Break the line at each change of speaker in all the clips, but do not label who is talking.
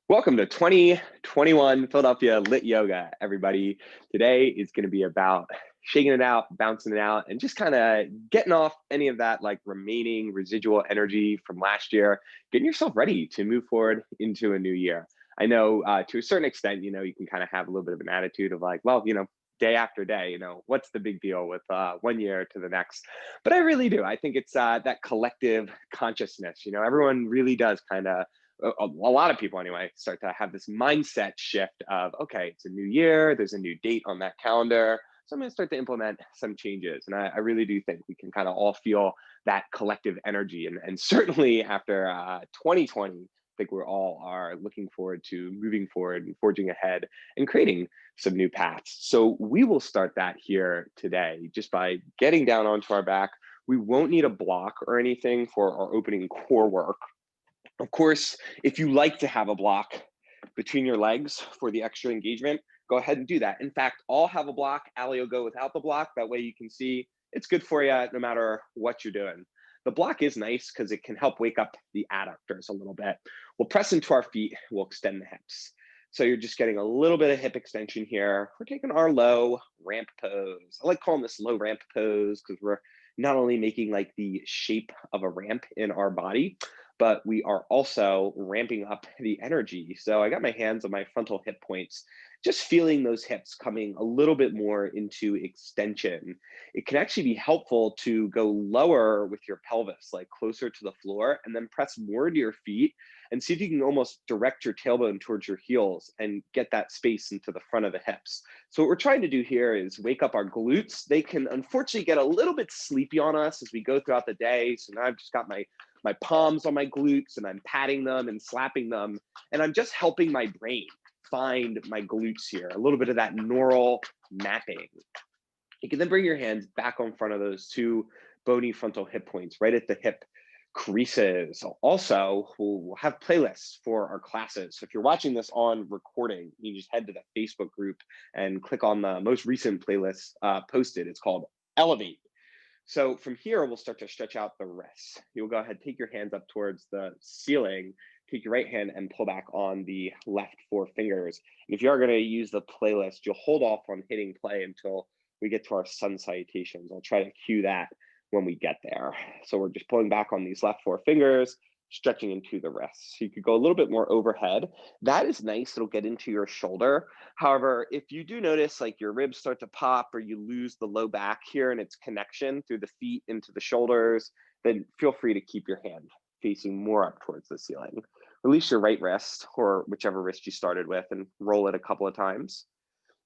Welcome to 2021 Philadelphia Lit Yoga, everybody. Today is going to be about shaking it out, bouncing it out, and just kind of getting off any of that like remaining residual energy from last year, getting yourself ready to move forward into a new year. I know to a certain extent, you can kind of have a little bit of an attitude of like, well, day after day, what's the big deal with one year to the next? But I really do. I think it's that collective consciousness. Everyone really does kind of a lot of people anyway start to have this mindset shift of, okay, it's a new year, there's a new date on that calendar, so I'm going to start to implement some changes. And I really do think we can kind of all feel that collective energy, and certainly after 2020, I think we're all are looking forward to moving forward and forging ahead and creating some new paths. So we will start that here today just by getting down onto our back. We won't need a block or anything for our opening core work. Of course, if you like to have a block between your legs for the extra engagement, go ahead and do that. In fact, I'll have a block. Ali will go without the block. That way you can see it's good for you no matter what you're doing. The block is nice because it can help wake up the adductors a little bit. We'll press into our feet. We'll extend the hips. So you're just getting a little bit of hip extension here. We're taking our low ramp pose. I like calling this low ramp pose because we're not only making like the shape of a ramp in our body, but we are also ramping up the energy. So I got my hands on my frontal hip points, just feeling those hips coming a little bit more into extension. It can actually be helpful to go lower with your pelvis, like closer to the floor, and then press more into your feet and see if you can almost direct your tailbone towards your heels and get that space into the front of the hips. So what we're trying to do here is wake up our glutes. They can unfortunately get a little bit sleepy on us as we go throughout the day. So now I've just got my palms on my glutes and I'm patting them and slapping them. And I'm just helping my brain find my glutes here, a little bit of that neural mapping. You can then bring your hands back on front of those two bony frontal hip points, right at the hip creases. Also, we'll have playlists for our classes. So if you're watching this on recording, you just head to the Facebook group and click on the most recent playlist posted. It's called Elevate. So from here, we'll start to stretch out the wrists. You'll go ahead, take your hands up towards the ceiling, take your right hand and pull back on the left four fingers. And if you are going to use the playlist, you'll hold off on hitting play until we get to our sun salutations. I'll try to cue that when we get there. So we're just pulling back on these left four fingers, stretching into the wrists. So you could go a little bit more overhead. That is nice. It'll get into your shoulder. However, if you do notice like your ribs start to pop or you lose the low back here and its connection through the feet into the shoulders, then feel free to keep your hand facing more up towards the ceiling. Release your right wrist or whichever wrist you started with and roll it a couple of times.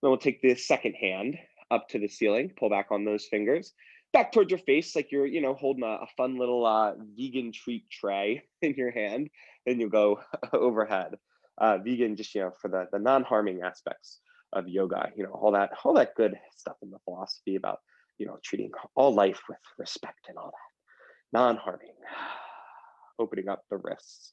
Then we'll take the second hand up to the ceiling, pull back on those fingers, back towards your face like you're, holding a fun little vegan treat tray in your hand. Then you'll go overhead. Vegan, just for the non-harming aspects of yoga. All that good stuff in the philosophy about treating all life with respect and all that. Non-harming. Opening up the wrists.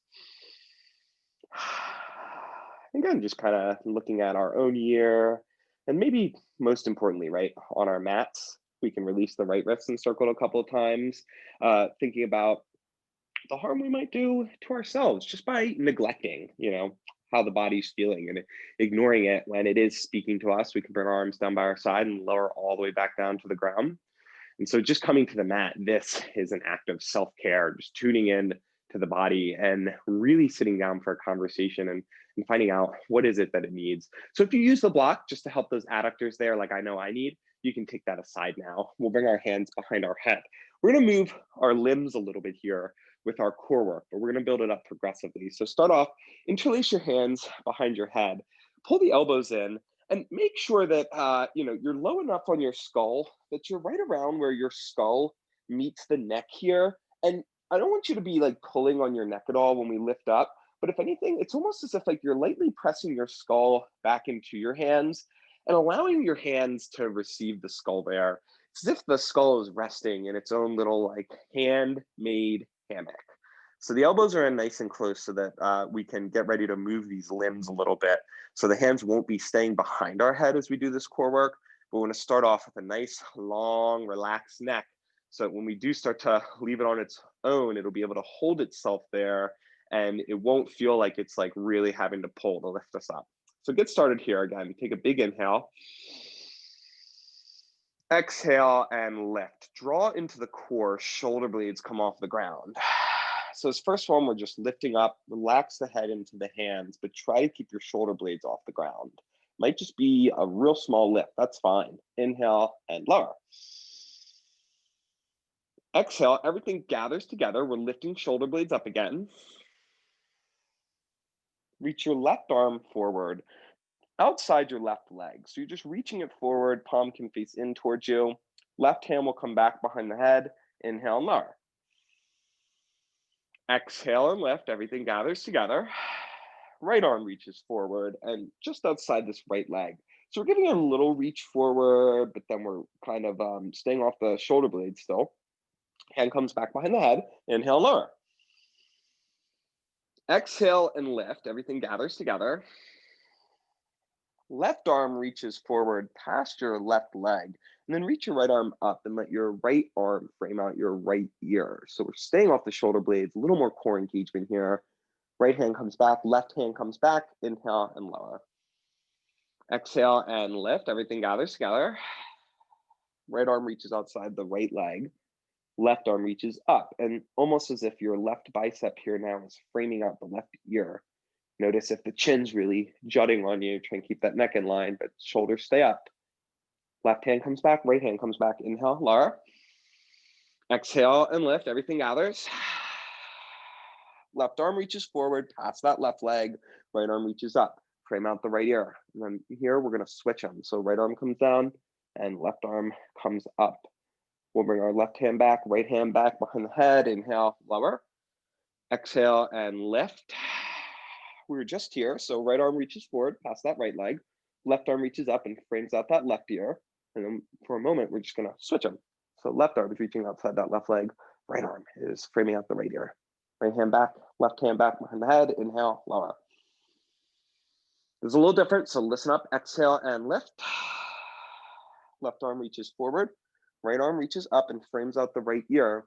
Again, just kind of looking at our own year, and maybe most importantly, right, on our mats, we can release the right wrist and circle it a couple of times, thinking about the harm we might do to ourselves just by neglecting, how the body's feeling and ignoring it when it is speaking to us. We can bring our arms down by our side and lower all the way back down to the ground. And so just coming to the mat, this is an act of self-care, just tuning in to the body and really sitting down for a conversation and finding out what is it that it needs. So if you use the block just to help those adductors there, like I know I need, you can take that aside now. We'll bring our hands behind our head. We're gonna move our limbs a little bit here with our core work, but we're gonna build it up progressively. So start off, interlace your hands behind your head, pull the elbows in, and make sure that you're low enough on your skull that you're right around where your skull meets the neck here. And I don't want you to be like pulling on your neck at all when we lift up, but if anything, it's almost as if like you're lightly pressing your skull back into your hands and allowing your hands to receive the skull there. It's as if the skull is resting in its own little like handmade hammock. So the elbows are in nice and close so that we can get ready to move these limbs a little bit. So the hands won't be staying behind our head as we do this core work, but we're gonna start off with a nice, long, relaxed neck. So when we do start to leave it on its own, it'll be able to hold itself there and it won't feel like it's like really having to pull to lift us up. So get started here again. Take a big inhale. Exhale and lift. Draw into the core, shoulder blades come off the ground. So this first one, we're just lifting up, relax the head into the hands, but try to keep your shoulder blades off the ground. Might just be a real small lift, that's fine. Inhale and lower. Exhale, everything gathers together. We're lifting shoulder blades up again. Reach your left arm forward, outside your left leg. So you're just reaching it forward, palm can face in towards you. Left hand will come back behind the head. Inhale and lower. Exhale and lift, everything gathers together. Right arm reaches forward and just outside this right leg. So we're giving it a little reach forward, but then we're kind of staying off the shoulder blade still. Hand comes back behind the head. Inhale, lower. Exhale and lift, everything gathers together. Left arm reaches forward past your left leg, and then reach your right arm up and let your right arm frame out your right ear. So we're staying off the shoulder blades, a little more core engagement here. Right hand comes back, left hand comes back, inhale and lower. Exhale and lift, everything gathers together. Right arm reaches outside the right leg, left arm reaches up, and almost as if your left bicep here now is framing out the left ear. Notice if the chin's really jutting on you, try and keep that neck in line, but shoulders stay up. Left hand comes back, right hand comes back, inhale, lower. Exhale and lift, everything gathers. Left arm reaches forward past that left leg, right arm reaches up, frame out the right ear. And then here we're gonna switch them. So right arm comes down and left arm comes up. We'll bring our left hand back, right hand back behind the head, inhale, lower. Exhale and lift. We were just here, so right arm reaches forward past that right leg, left arm reaches up and frames out that left ear. And then for a moment, we're just gonna switch them. So left arm is reaching outside that left leg, right arm is framing out the right ear. Right hand back, left hand back behind the head, inhale, lower. It's a little different, so listen up, exhale and lift. Left arm reaches forward, right arm reaches up and frames out the right ear.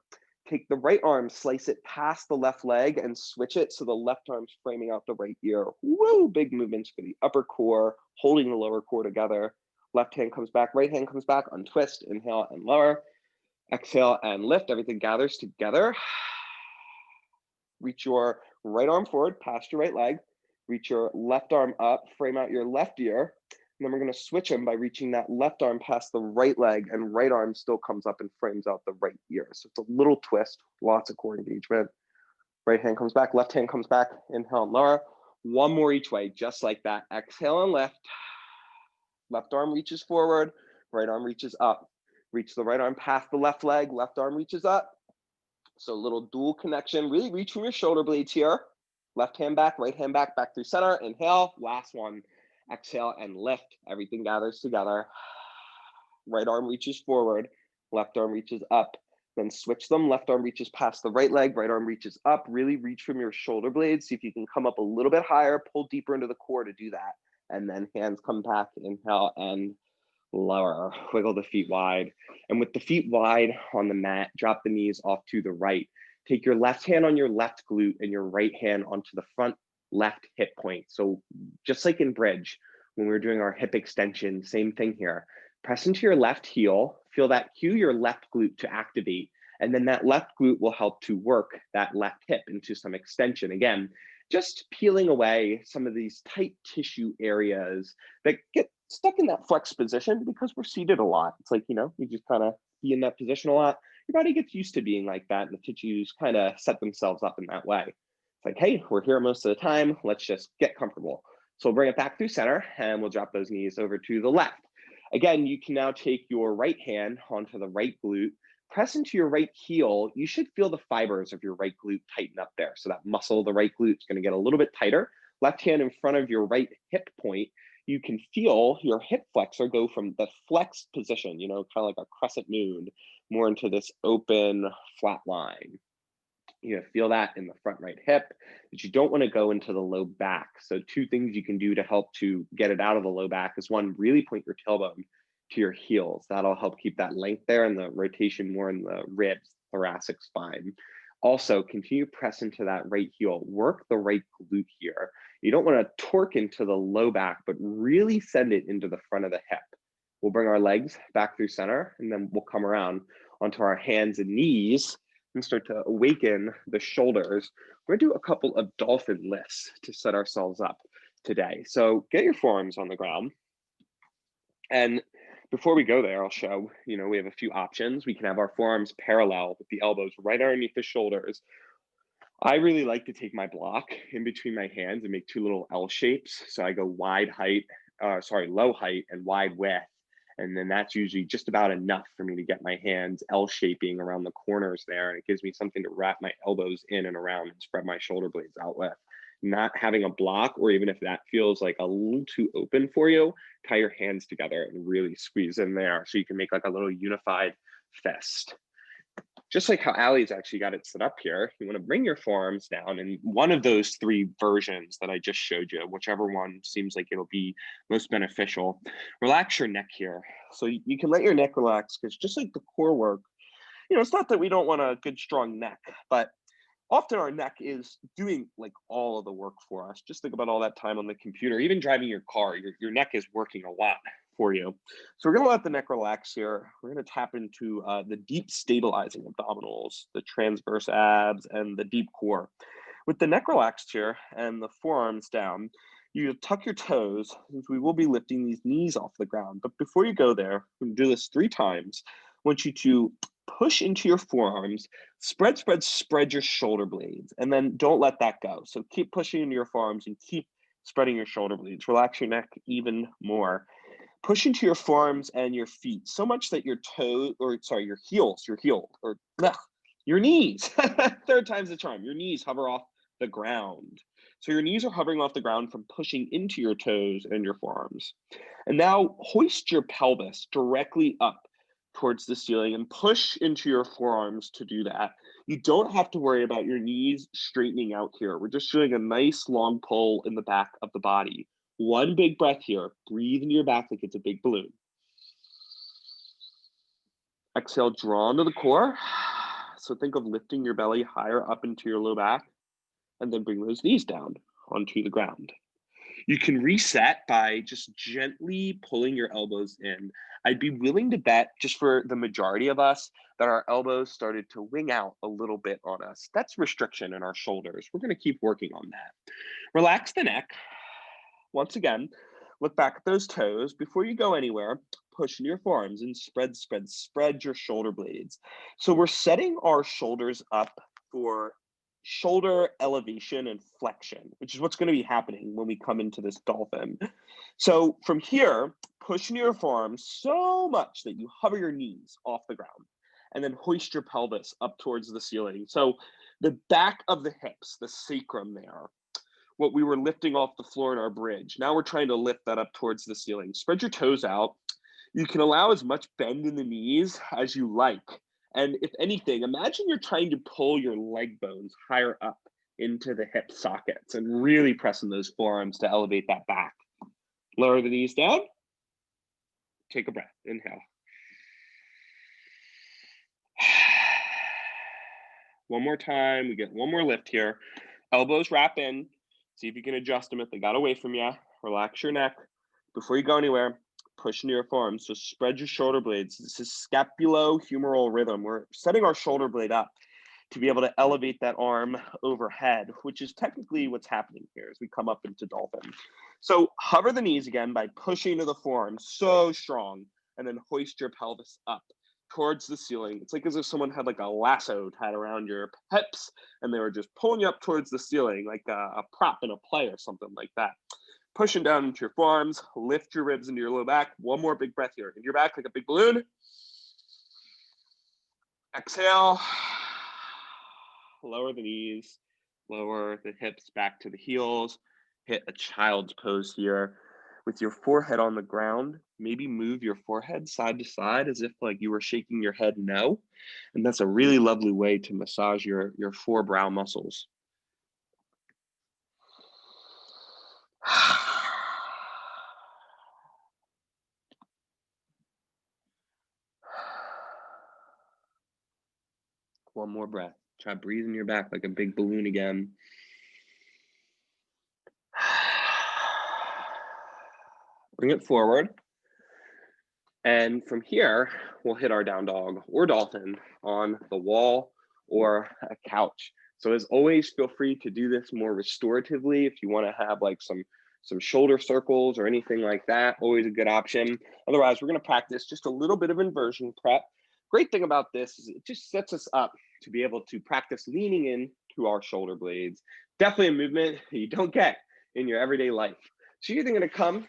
Take the right arm, slice it past the left leg and switch it so the left arm's framing out the right ear. Woo, big movements for the upper core, holding the lower core together. Left hand comes back, right hand comes back, untwist, inhale and lower. Exhale and lift, everything gathers together. Reach your right arm forward past your right leg. Reach your left arm up, frame out your left ear. And then we're gonna switch them by reaching that left arm past the right leg and right arm still comes up and frames out the right ear. So it's a little twist, lots of core engagement. Right hand comes back, left hand comes back, inhale and lower. One more each way, just like that. Exhale and lift. Left arm reaches forward, right arm reaches up. Reach the right arm past the left leg, left arm reaches up. So a little dual connection, really reach from your shoulder blades here. Left hand back through center, inhale, last one. Exhale and lift, everything gathers together. Right arm reaches forward, left arm reaches up. Then switch them, left arm reaches past the right leg, right arm reaches up. Really reach from your shoulder blades. See if you can come up a little bit higher, pull deeper into the core to do that. And then hands come back, inhale and lower. Wiggle the feet wide. And with the feet wide on the mat, drop the knees off to the right. Take your left hand on your left glute and your right hand onto the front left hip point. So just like in bridge, when we were doing our hip extension, same thing here. Press into your left heel, feel that cue your left glute to activate. And then that left glute will help to work that left hip into some extension. Again, just peeling away some of these tight tissue areas that get stuck in that flex position because we're seated a lot. It's like, you just kind of be in that position a lot. Your body gets used to being like that and the tissues kind of set themselves up in that way. It's like, hey, we're here most of the time. Let's just get comfortable. So we'll bring it back through center and we'll drop those knees over to the left. Again, you can now take your right hand onto the right glute, press into your right heel. You should feel the fibers of your right glute tighten up there. So that muscle, the right glute, is going to get a little bit tighter. Left hand in front of your right hip point. You can feel your hip flexor go from the flexed position, kind of like a crescent moon, more into this open flat line. Feel that in the front right hip, but you don't want to go into the low back. So two things you can do to help to get it out of the low back is one, really point your tailbone to your heels. That'll help keep that length there and the rotation more in the ribs, thoracic spine. Also, continue to press into that right heel. Work the right glute here. You don't want to torque into the low back, but really send it into the front of the hip. We'll bring our legs back through center, and then we'll come around onto our hands and knees and start to awaken the shoulders. We're gonna do a couple of dolphin lifts to set ourselves up today. So get your forearms on the ground. And before we go there, I'll show, we have a few options. We can have our forearms parallel with the elbows right underneath the shoulders. I really like to take my block in between my hands and make two little L shapes. So I go low height and wide width. And then that's usually just about enough for me to get my hands L shaping around the corners there. And it gives me something to wrap my elbows in and around and spread my shoulder blades out with. Not having a block, or even if that feels like a little too open for you, tie your hands together and really squeeze in there so you can make like a little unified fist. Just like how Allie's actually got it set up here, you want to bring your forearms down in one of those three versions that I just showed you, whichever one seems like it'll be most beneficial. Relax your neck here. So you can let your neck relax, because just like the core work, it's not that we don't want a good strong neck, but often our neck is doing like all of the work for us. Just think about all that time on the computer, even driving your car, your neck is working a lot for you. So we're gonna let the neck relax here. We're gonna tap into the deep stabilizing abdominals, the transverse abs, and the deep core. With the neck relaxed here and the forearms down, you tuck your toes, since we will be lifting these knees off the ground. But before you go there, we're gonna do this 3 times. I want you to push into your forearms, spread your shoulder blades, and then don't let that go. So keep pushing into your forearms and keep spreading your shoulder blades. Relax your neck even more. Push into your forearms and your feet so much that your your knees, third time's the charm, your knees hover off the ground. So your knees are hovering off the ground from pushing into your toes and your forearms. And now hoist your pelvis directly up towards the ceiling and push into your forearms to do that. You don't have to worry about your knees straightening out here. We're just doing a nice long pull in the back of the body. One big breath here. Breathe into your back like it's a big balloon. Exhale, draw into the core. So think of lifting your belly higher up into your low back, and then bring those knees down onto the ground. You can reset by just gently pulling your elbows in. I'd be willing to bet, just for the majority of us, that our elbows started to wing out a little bit on us. That's restriction in our shoulders. We're going to keep working on that. Relax the neck. Once again, look back at those toes. Before you go anywhere, push into your forearms and spread your shoulder blades. So we're setting our shoulders up for shoulder elevation and flexion, which is what's going to be happening when we come into this dolphin. So from here, push into your forearms so much that you hover your knees off the ground, and then hoist your pelvis up towards the ceiling. So the back of the hips, the sacrum there, what we were lifting off the floor in our bridge. Now we're trying to lift that up towards the ceiling. Spread your toes out. You can allow as much bend in the knees as you like. And if anything, imagine you're trying to pull your leg bones higher up into the hip sockets and really pressing those forearms to elevate that back. Lower the knees down. Take a breath. Inhale. One more time. We get one more lift here. Elbows wrap in. See if you can adjust them if they got away from you. Relax your neck. Before you go anywhere, push into your forearms. So spread your shoulder blades. This is scapulohumeral rhythm. We're setting our shoulder blade up to be able to elevate that arm overhead, which is technically what's happening here as we come up into dolphin. So hover the knees again by pushing to the forearms so strong, and then hoist your pelvis up towards the ceiling. It's like as if someone had like a lasso tied around your hips and they were just pulling you up towards the ceiling, like a prop in a play or something like that. Pushing down into your forearms, lift your ribs into your low back. One more big breath here. Into your back like a big balloon. Exhale. Lower the knees, lower the hips back to the heels. Hit a child's pose here. With your forehead on the ground, maybe move your forehead side to side as if like you were shaking your head no. And that's a really lovely way to massage your forebrow muscles. One more breath. Try breathing your back like a big balloon again. Bring it forward. And from here, we'll hit our down dog or dolphin on the wall or a couch. So as always, feel free to do this more restoratively if you want to have like some shoulder circles or anything like that. Always a good option. Otherwise, we're going to practice just a little bit of inversion prep. Great thing about this is it just sets us up to be able to practice leaning in to our shoulder blades. Definitely a movement you don't get in your everyday life. So you're either going to come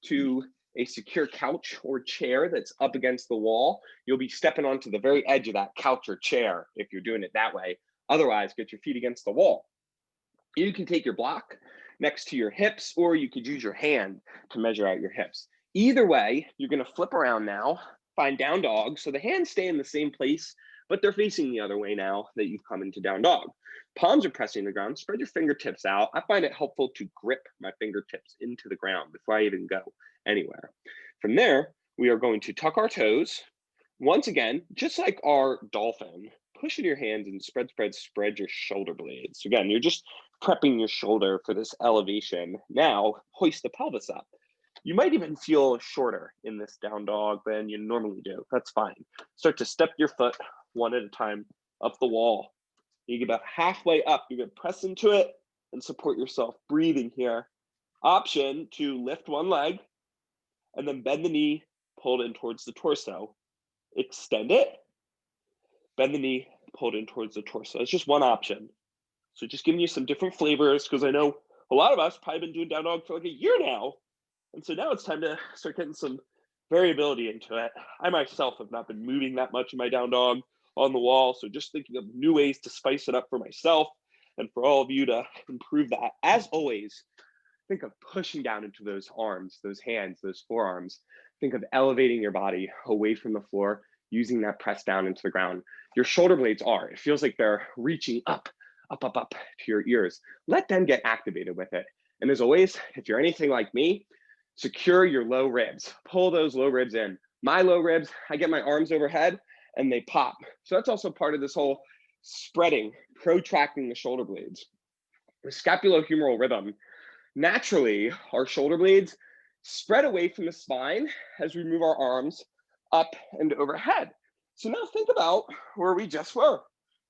to a secure couch or chair that's up against the wall. You'll be stepping onto the very edge of that couch or chair if you're doing it that way. Otherwise, get your feet against the wall. You can take your block next to your hips, or you could use your hand to measure out your hips. Either way, you're going to flip around now, find down dog. So the hands stay in the same place, but they're facing the other way now that you've come into down dog. Palms are pressing the ground. Spread your fingertips out. I find it helpful to grip my fingertips into the ground before I even go anywhere. From there, we are going to tuck our toes. Once again, just like our dolphin, push in your hands and spread your shoulder blades. So again, you're just prepping your shoulder for this elevation. Now, hoist the pelvis up. You might even feel shorter in this down dog than you normally do. That's fine. Start to step your foot one at a time up the wall. You get about halfway up. You're going to press into it and support yourself. Breathing here. Option to lift one leg and then bend the knee, pull it in towards the torso. Extend it, bend the knee, pull it in towards the torso. It's just one option. So just giving you some different flavors, because I know a lot of us probably been doing down dog for like a year now. And so now it's time to start getting some variability into it. I myself have not been moving that much in my down dog on the wall. So just thinking of new ways to spice it up for myself and for all of you to improve that. As always, think of pushing down into those arms, those hands, those forearms. Think of elevating your body away from the floor, using that press down into the ground. Your shoulder blades it feels like they're reaching up to your ears. Let them get activated with it. And as always, if you're anything like me, secure your low ribs. Pull those low ribs in. My low ribs, I get my arms overhead and they pop. So that's also part of this whole spreading, protracting the shoulder blades. The scapulohumeral rhythm, naturally, our shoulder blades spread away from the spine as we move our arms up and overhead. So now think about where we just were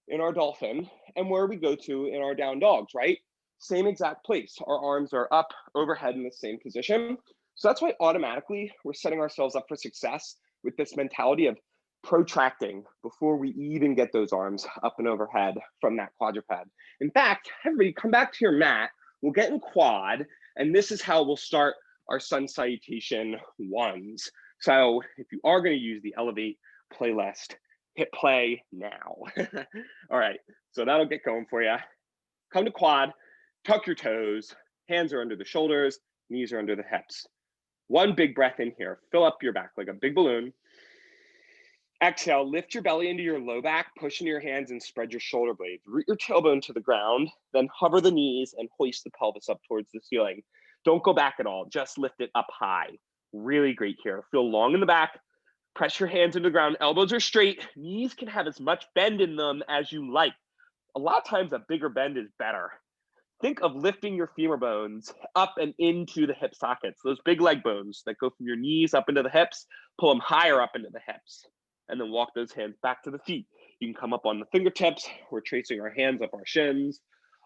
in our dolphin and where we go to in our down dogs, right? Same exact place. Our arms are up overhead in the same position. So that's why automatically we're setting ourselves up for success with this mentality of protracting before we even get those arms up and overhead from that quadruped. In fact, everybody come back to your mat. We'll get in quad, and this is how we'll start our sun salutation ones. So if you are going to use the Elevate playlist, hit play now. All right, so that'll get going for you. Come to quad, tuck your toes, hands are under the shoulders, knees are under the hips. One big breath in here, fill up your back like a big balloon. Exhale, lift your belly into your low back, push into your hands and spread your shoulder blades. Root your tailbone to the ground, then hover the knees and hoist the pelvis up towards the ceiling. Don't go back at all, just lift it up high. Really great here. Feel long in the back, press your hands into the ground, elbows are straight, knees can have as much bend in them as you like. A lot of times a bigger bend is better. Think of lifting your femur bones up and into the hip sockets, those big leg bones that go from your knees up into the hips, pull them higher up into the hips, and then walk those hands back to the feet. You can come up on the fingertips. We're tracing our hands up our shins,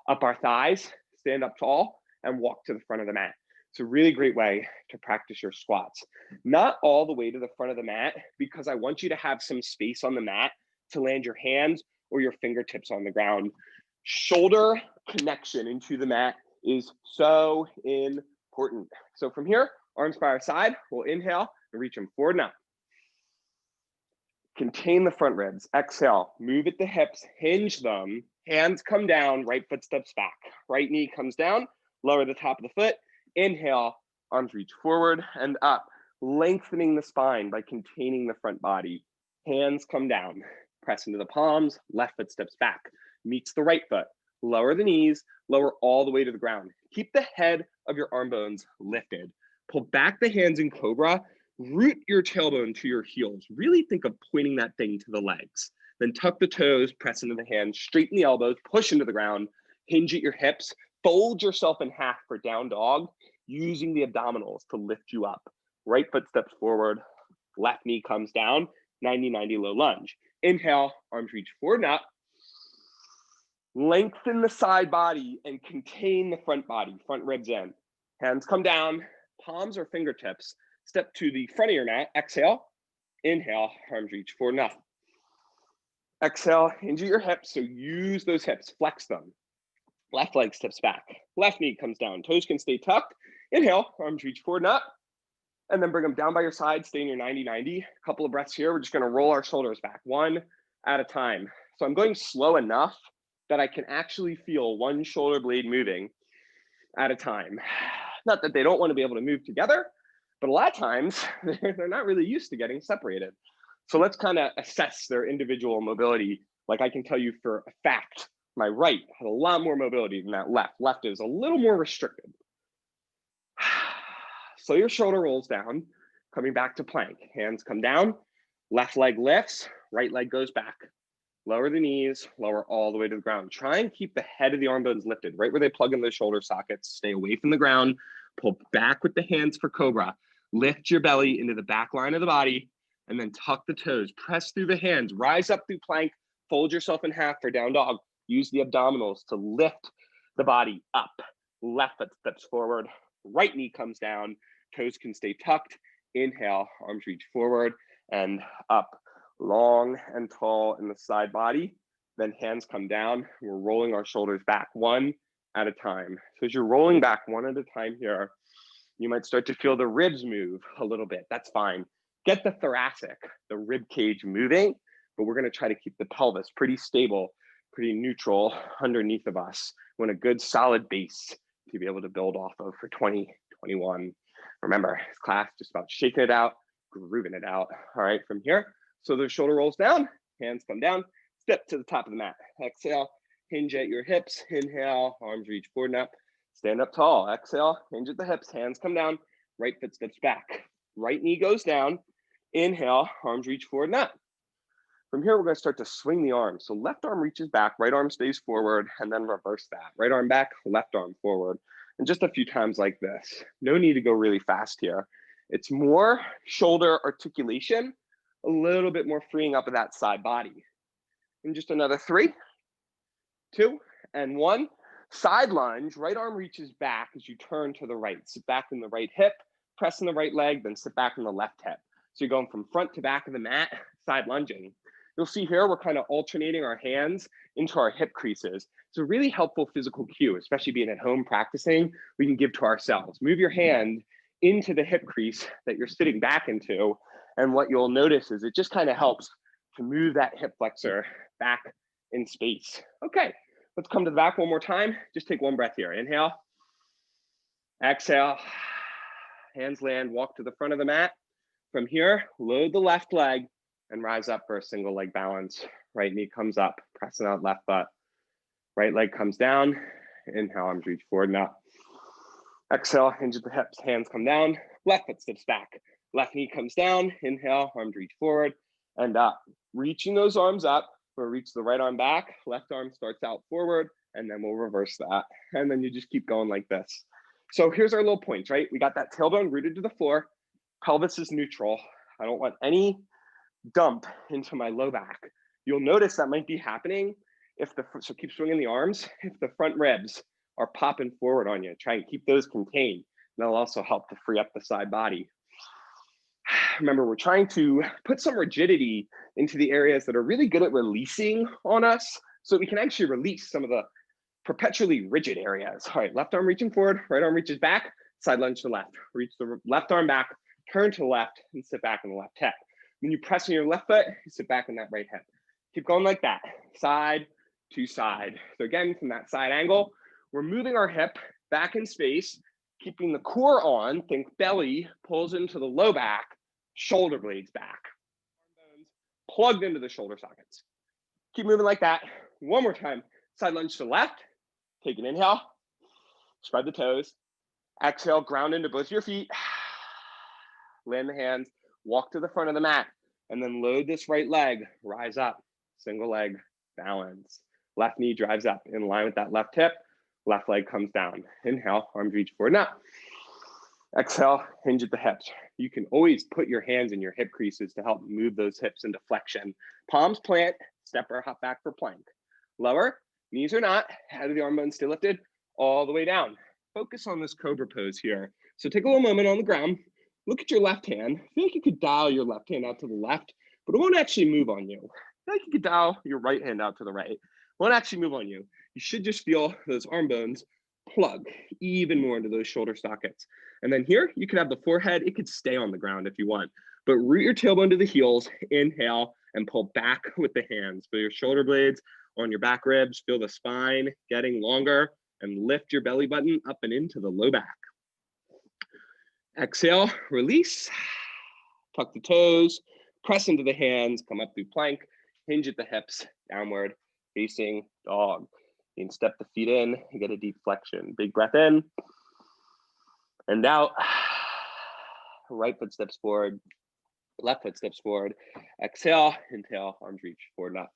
up our thighs, stand up tall, and walk to the front of the mat. It's a really great way to practice your squats. Not all the way to the front of the mat, because I want you to have some space on the mat to land your hands or your fingertips on the ground. Shoulder connection into the mat is so important. So from here, arms by our side, we'll inhale and reach them forward and up. Contain the front ribs. Exhale, move at the hips, hinge them. Hands come down, right foot steps back. Right knee comes down, lower the top of the foot. Inhale, arms reach forward and up, lengthening the spine by containing the front body. Hands come down, press into the palms, left foot steps back, meets the right foot. Lower the knees, lower all the way to the ground. Keep the head of your arm bones lifted. Pull back the hands in cobra. Root your tailbone to your heels. Really think of pointing that thing to the legs. Then tuck the toes, press into the hands, straighten the elbows, push into the ground, hinge at your hips, fold yourself in half for down dog, using the abdominals to lift you up. Right foot steps forward, left knee comes down, 90-90 low lunge. Inhale, arms reach forward and up. Lengthen the side body and contain the front body, front ribs in. Hands come down, palms or fingertips. Step to the front of your mat. Exhale, inhale, arms reach forward and up. Exhale, hinge at your hips, so use those hips, flex them. Left leg steps back, left knee comes down, toes can stay tucked. Inhale, arms reach forward and up. And then bring them down by your side, stay in your 90-90. A couple of breaths here. We're just gonna roll our shoulders back, one at a time. So I'm going slow enough that I can actually feel one shoulder blade moving at a time. Not that they don't want to be able to move together, but a lot of times they're not really used to getting separated. So let's kind of assess their individual mobility. Like I can tell you for a fact, my right has a lot more mobility than that left. Left is a little more restricted. So your shoulder rolls down, coming back to plank. Hands come down, left leg lifts, right leg goes back. Lower the knees, lower all the way to the ground. Try and keep the head of the arm bones lifted, right where they plug in the shoulder sockets. Stay away from the ground. Pull back with the hands for cobra. Lift your belly into the back line of the body, and then tuck the toes. Press through the hands. Rise up through plank. Fold yourself in half for down dog. Use the abdominals to lift the body up. Left foot steps forward. Right knee comes down. Toes can stay tucked. Inhale, arms reach forward and up. Long and tall in the side body. Then hands come down. We're rolling our shoulders back one at a time. So as you're rolling back one at a time here, you might start to feel the ribs move a little bit. That's fine. Get the thoracic, the rib cage moving, but we're going to try to keep the pelvis pretty stable, pretty neutral underneath of us. We want a good solid base to be able to build off of for 2021. Remember, this class is just about shaking it out, grooving it out. All right, from here. So the shoulder rolls down, hands come down, step to the top of the mat. Exhale, hinge at your hips. Inhale, arms reach forward and up. Stand up tall. Exhale, hinge at the hips, hands come down. Right foot steps back. Right knee goes down. Inhale, arms reach forward and up. From here, we're going to start to swing the arms. So left arm reaches back, right arm stays forward, and then reverse that. Right arm back, left arm forward. And just a few times like this. No need to go really fast here. It's more shoulder articulation, a little bit more freeing up of that side body. And just another 3, 2, and 1. Side lunge, right arm reaches back as you turn to the right. Sit back in the right hip, press in the right leg, then sit back in the left hip. So you're going from front to back of the mat, side lunging. You'll see here, we're kind of alternating our hands into our hip creases. It's a really helpful physical cue, especially being at home practicing, we can give to ourselves. Move your hand into the hip crease that you're sitting back into. And what you'll notice is it just kind of helps to move that hip flexor back in space. Okay, let's come to the back one more time. Just take one breath here. Inhale, exhale, hands land, walk to the front of the mat. From here, load the left leg and rise up for a single leg balance. Right knee comes up, pressing out left foot. Right leg comes down. Inhale, arms reach forward and up. Exhale, hinge at the hips, hands come down. Left foot steps back. Left knee comes down. Inhale, arms reach forward and up. Reaching those arms up, we'll reach the right arm back. Left arm starts out forward, and then we'll reverse that. And then you just keep going like this. So here's our little points, right? We got that tailbone rooted to the floor. Pelvis is neutral. I don't want any dump into my low back. You'll notice that might be happening so keep swinging the arms, if the front ribs are popping forward on you. Try and keep those contained. That'll also help to free up the side body. Remember, we're trying to put some rigidity into the areas that are really good at releasing on us so we can actually release some of the perpetually rigid areas. All right, left arm reaching forward, right arm reaches back, side lunge to the left. Reach the left arm back, turn to the left, and sit back in the left hip. When you press on your left foot, you sit back in that right hip. Keep going like that, side to side. So again, from that side angle, we're moving our hip back in space, keeping the core on. Think belly pulls into the low back, shoulder blades back. Bones plugged into the shoulder sockets. Keep moving like that. One more time. Side lunge to the left. Take an inhale. Spread the toes. Exhale, ground into both your feet. Land the hands. Walk to the front of the mat. And then load this right leg. Rise up. single leg balance. Left knee drives up in line with that left hip. Left leg comes down. Inhale, arms reach forward now. Exhale, hinge at the hips. You can always put your hands in your hip creases to help move those hips into flexion. Palms plant, step or hop back for plank. Lower, knees are not, head of the arm bones stay lifted, all the way down. Focus on this cobra pose here. So take a little moment on the ground. Look at your left hand. I feel like you could dial your left hand out to the left, but it won't actually move on you. I feel like you could dial your right hand out to the right. It won't actually move on you. You should just feel those arm bones plug even more into those shoulder sockets. And then here, you could have the forehead. It could stay on the ground if you want, but root your tailbone to the heels, inhale, and pull back with the hands. Feel your shoulder blades on your back ribs. Feel the spine getting longer, and lift your belly button up and into the low back. Exhale, release, tuck the toes, press into the hands, come up through plank, hinge at the hips, downward facing dog. You can step the feet in and get a deep flexion. Big breath in and out. Right foot steps forward, left foot steps forward. Exhale, inhale, arms reach forward and up.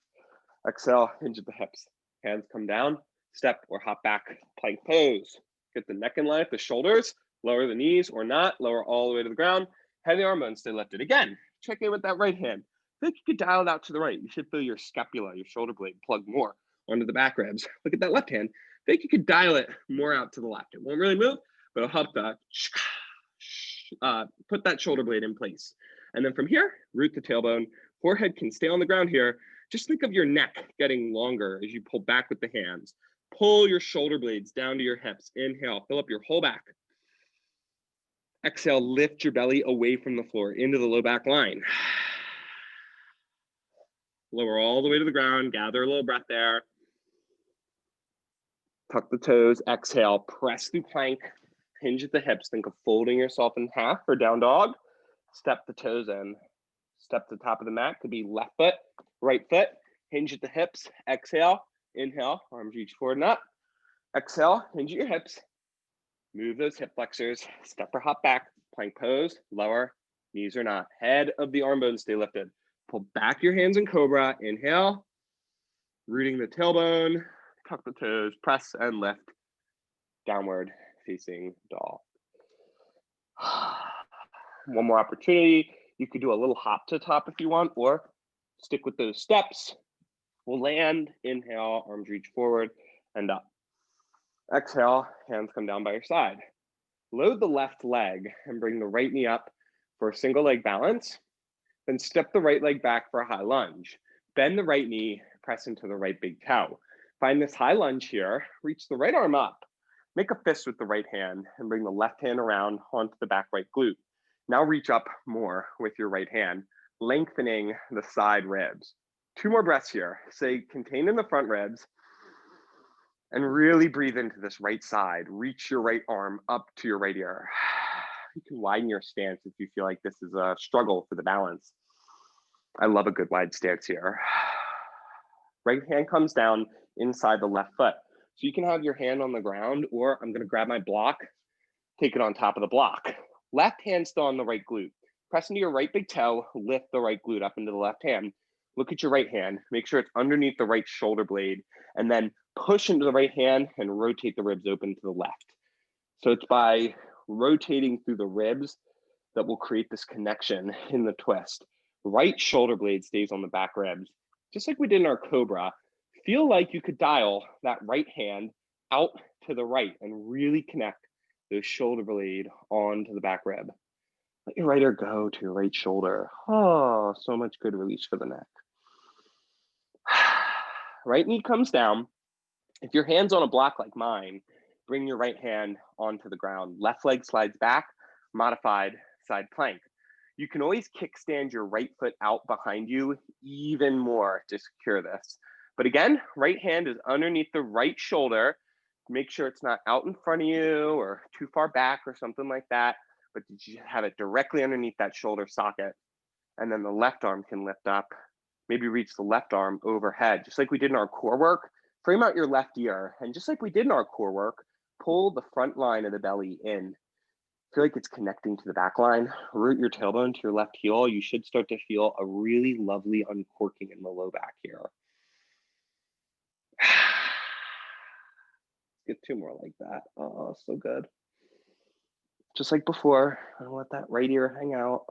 Exhale, hinge at the hips. Hands come down, step or hop back, plank pose. Get the neck in line with the shoulders, lower the knees or not, lower all the way to the ground. Head of the arm bones stay lifted. Again, check in with that right hand. I think you could dial it out to the right. You should feel your scapula, your shoulder blade plug more onto the back ribs. Look at that left hand. I think you could dial it more out to the left. It won't really move, but it'll help to put that shoulder blade in place. And then from here, root the tailbone. Forehead can stay on the ground here. Just think of your neck getting longer as you pull back with the hands. Pull your shoulder blades down to your hips. Inhale, fill up your whole back. Exhale, lift your belly away from the floor into the low back line. Lower all the way to the ground, gather a little breath there. Tuck the toes, exhale, press through plank, hinge at the hips. Think of folding yourself in half for down dog. Step the toes in. Step to the top of the mat, could be left foot, right foot, hinge at the hips, exhale, inhale, arms reach forward and up. Exhale, hinge at your hips. Move those hip flexors, step or hop back, plank pose, lower, knees are not. Head of the arm bones stay lifted. Pull back your hands in cobra, inhale, rooting the tailbone, tuck the toes, press and lift, downward facing dog. One more opportunity. You could do a little hop to top if you want, or stick with those steps. We'll land, inhale, arms reach forward and up. Exhale, hands come down by your side. Load the left leg and bring the right knee up for a single leg balance. Then step the right leg back for a high lunge. Bend the right knee, press into the right big toe. Find this high lunge here, reach the right arm up, make a fist with the right hand and bring the left hand around onto the back right glute. Now reach up more with your right hand, lengthening the side ribs. 2 more breaths here. Stay contained in the front ribs and really breathe into this right side. Reach your right arm up to your right ear. You can widen your stance if you feel like this is a struggle for the balance. I love a good wide stance here. Right hand comes down inside the left foot. So you can have your hand on the ground, or I'm gonna grab my block, take it on top of the block. Left hand still on the right glute. Press into your right big toe, lift the right glute up into the left hand. Look at your right hand, make sure it's underneath the right shoulder blade, and then push into the right hand and rotate the ribs open to the left. So it's by rotating through the ribs that will create this connection in the twist. Right shoulder blade stays on the back ribs. Just like we did in our cobra, feel like you could dial that right hand out to the right and really connect those shoulder blade onto the back rib. Let your right ear go to your right shoulder. Oh, so much good release for the neck. Right knee comes down. If your hand's on a block like mine, bring your right hand onto the ground. Left leg slides back, modified side plank. You can always kickstand your right foot out behind you even more to secure this. But again, right hand is underneath the right shoulder. Make sure it's not out in front of you or too far back or something like that, but you have it directly underneath that shoulder socket. And then the left arm can lift up, maybe reach the left arm overhead, just like we did in our core work. Frame out your left ear, and just like we did in our core work, pull the front line of the belly in. Feel like it's connecting to the back line. Root your tailbone to your left heel. You should start to feel a really lovely uncorking in the low back here. Get two more like that. Oh, so good. Just like before, and let that right ear hang out.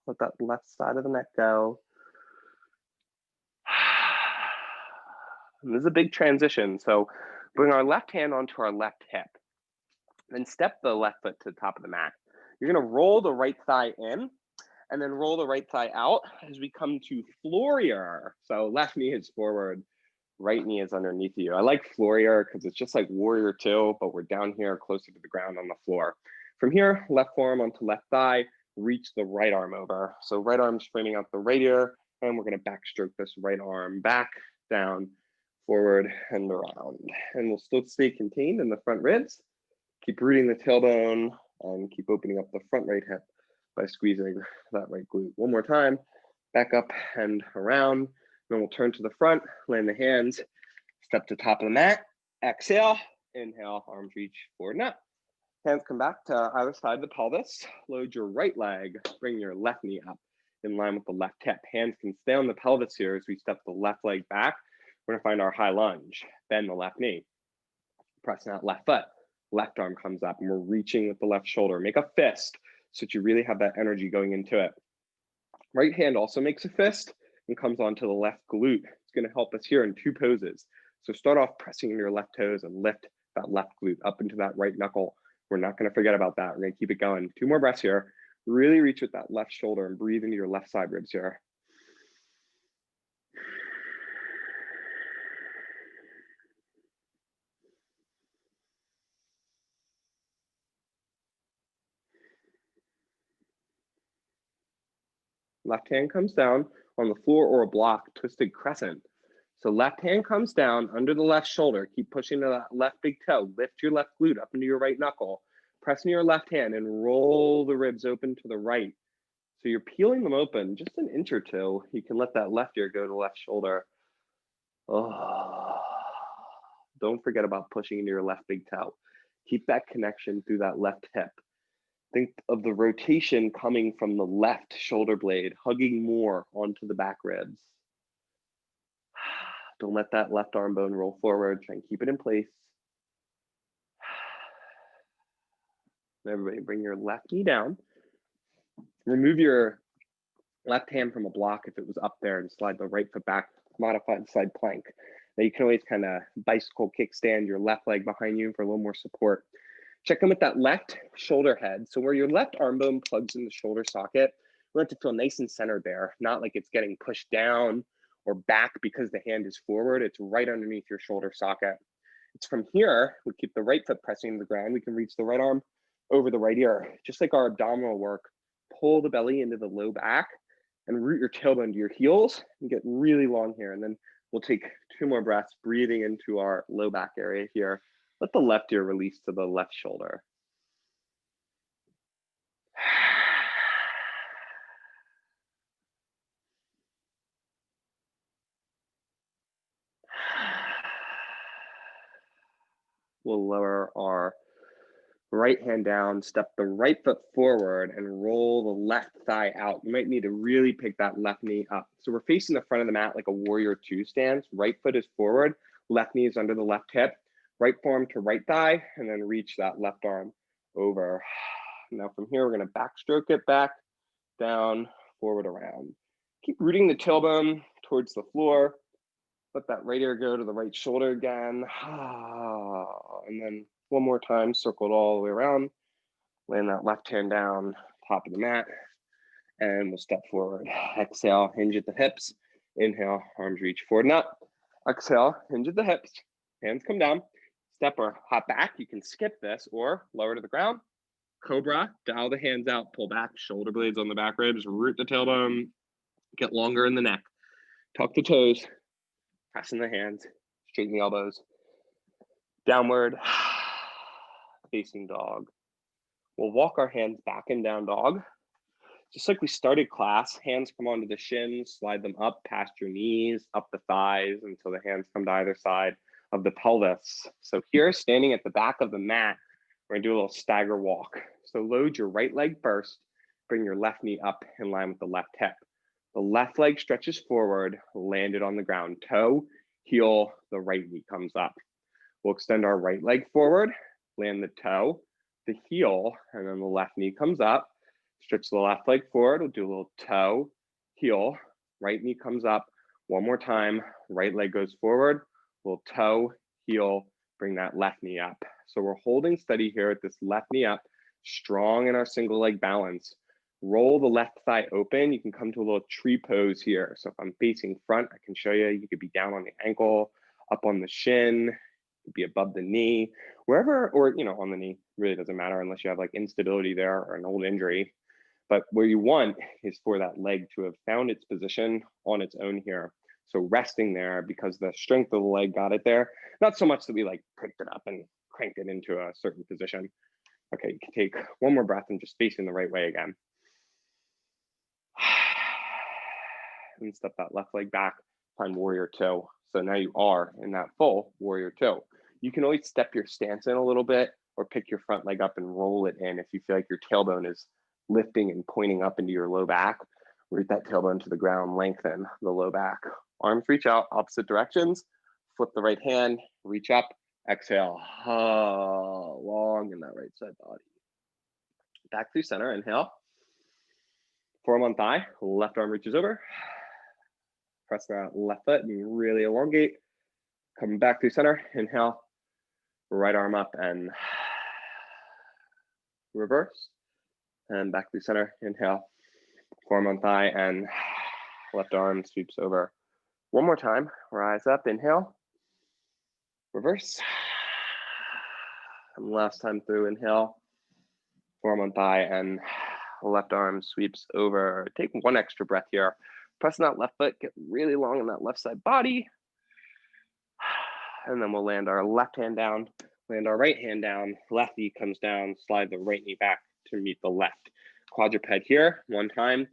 Let that left side of the neck go. And this is a big transition. So bring our left hand onto our left hip. Then step the left foot to the top of the mat. You're gonna roll the right thigh in and then roll the right thigh out as we come to Florier. So left knee is forward, right knee is underneath you. I like Florier because it's just like Warrior 2, but we're down here closer to the ground on the floor. From here, left forearm onto left thigh, reach the right arm over. So right arm's framing out the right ear, and we're gonna backstroke this right arm back, down, forward, and around. And we'll still stay contained in the front ribs. Keep rooting the tailbone and keep opening up the front right hip by squeezing that right glute. One more time, back up and around. Then we'll turn to the front, land the hands, step to top of the mat, exhale, inhale, arms reach forward and up. Hands come back to either side of the pelvis. Load your right leg, bring your left knee up in line with the left hip. Hands can stay on the pelvis here as we step the left leg back. We're gonna find our high lunge, bend the left knee, pressing out left foot. Left arm comes up and we're reaching with the left shoulder. Make a fist so that you really have that energy going into it. Right hand also makes a fist and comes onto the left glute. It's going to help us here in two poses. So start off pressing into your left toes and lift that left glute up into that right knuckle. We're not going to forget about that. We're going to keep it going. Two more breaths here. Really reach with that left shoulder and breathe into your left side ribs here. Left hand comes down on the floor or a block, twisted crescent. So left hand comes down under the left shoulder. Keep pushing to that left big toe. Lift your left glute up into your right knuckle. Press into your left hand and roll the ribs open to the right. So you're peeling them open just an inch or two. You can let that left ear go to the left shoulder. Oh, don't forget about pushing into your left big toe. Keep that connection through that left hip. Think of the rotation coming from the left shoulder blade, hugging more onto the back ribs. Don't let that left arm bone roll forward. Try and keep it in place. Everybody bring your left knee down. Remove your left hand from a block if it was up there and slide the right foot back, modified side plank. Now you can always kind of bicycle kickstand your left leg behind you for a little more support. Check in with that left shoulder head. So where your left arm bone plugs in the shoulder socket, we want it to feel nice and centered there, not like it's getting pushed down or back because the hand is forward. It's right underneath your shoulder socket. It's from here, we keep the right foot pressing to the ground. We can reach the right arm over the right ear. Just like our abdominal work, pull the belly into the low back and root your tailbone to your heels and get really long here. And then we'll take two more breaths, breathing into our low back area here. Let the left ear release to the left shoulder. We'll lower our right hand down, step the right foot forward and roll the left thigh out. You might need to really pick that left knee up. So we're facing the front of the mat like a Warrior 2 stance. Right foot is forward, left knee is under the left hip, right forearm to right thigh, and then reach that left arm over. Now from here, we're gonna backstroke it back, down, forward, around. Keep rooting the tailbone towards the floor. Let that right ear go to the right shoulder again. And then one more time, circle it all the way around. Land that left hand down, top of the mat, and we'll step forward. Exhale, hinge at the hips. Inhale, arms reach forward and up. Exhale, hinge at the hips. Hands come down. Step or hop back. You can skip this or lower to the ground. Cobra, dial the hands out, pull back, shoulder blades on the back ribs, root the tailbone, get longer in the neck. Tuck the toes, pressing the hands, straighten the elbows. Downward facing dog. We'll walk our hands back in down dog. Just like we started class, hands come onto the shins, slide them up past your knees, up the thighs until the hands come to either side of the pelvis. So here, standing at the back of the mat, We're gonna do a little stagger walk. So load your right leg first, bring your left knee up in line with the left hip. The left leg stretches forward, land it on the ground, toe, heel, the right knee comes up. We'll extend our right leg forward, land the toe, the heel, and then the left knee comes up. Stretch the left leg forward, we'll do a little toe, heel, right knee comes up. One more time, right leg goes forward, little toe, heel, bring that left knee up. So we're holding steady here at this left knee up, strong in our single leg balance. Roll the left thigh open. You can come to a little tree pose here. So if I'm facing front, I can show you, you could be down on the ankle, up on the shin, be above the knee, wherever, or on the knee, really doesn't matter unless you have like instability there or an old injury. But where you want is for that leg to have found its position on its own here. So resting there because the strength of the leg got it there. Not so much that we like picked it up and cranked it into a certain position. Okay, you can take one more breath and just facing the right way again. And step that left leg back, find warrior two. So now you are in that full warrior two. You can always step your stance in a little bit or pick your front leg up and roll it in if you feel like your tailbone is lifting and pointing up into your low back. Root that tailbone to the ground, lengthen the low back. Arms reach out opposite directions. Flip the right hand, reach up, exhale, long in that right side body. Back through center, inhale. Forearm on thigh, left arm reaches over. Press that left foot and really elongate. Come back through center, inhale. Right arm up and reverse. And back through center, inhale. Forearm on thigh and left arm sweeps over. One more time, rise up, inhale. Reverse. And last time through, inhale. Forearm on thigh and left arm sweeps over. Take one extra breath here. Press that left foot, get really long in that left side body. And then we'll land our left hand down, land our right hand down, left knee comes down, slide the right knee back to meet the left. Quadruped here, one time.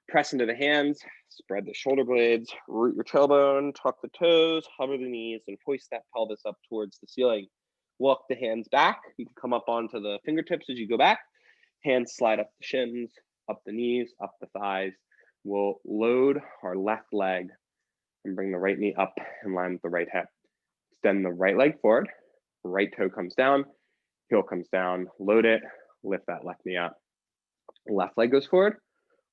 Press into the hands, spread the shoulder blades, root your tailbone, tuck the toes, hover the knees, and hoist that pelvis up towards the ceiling. Walk the hands back. You can come up onto the fingertips as you go back. Hands slide up the shins, up the knees, up the thighs. We'll load our left leg and bring the right knee up in line with the right hip. Extend the right leg forward, right toe comes down, heel comes down, load it, lift that left knee up. Left leg goes forward,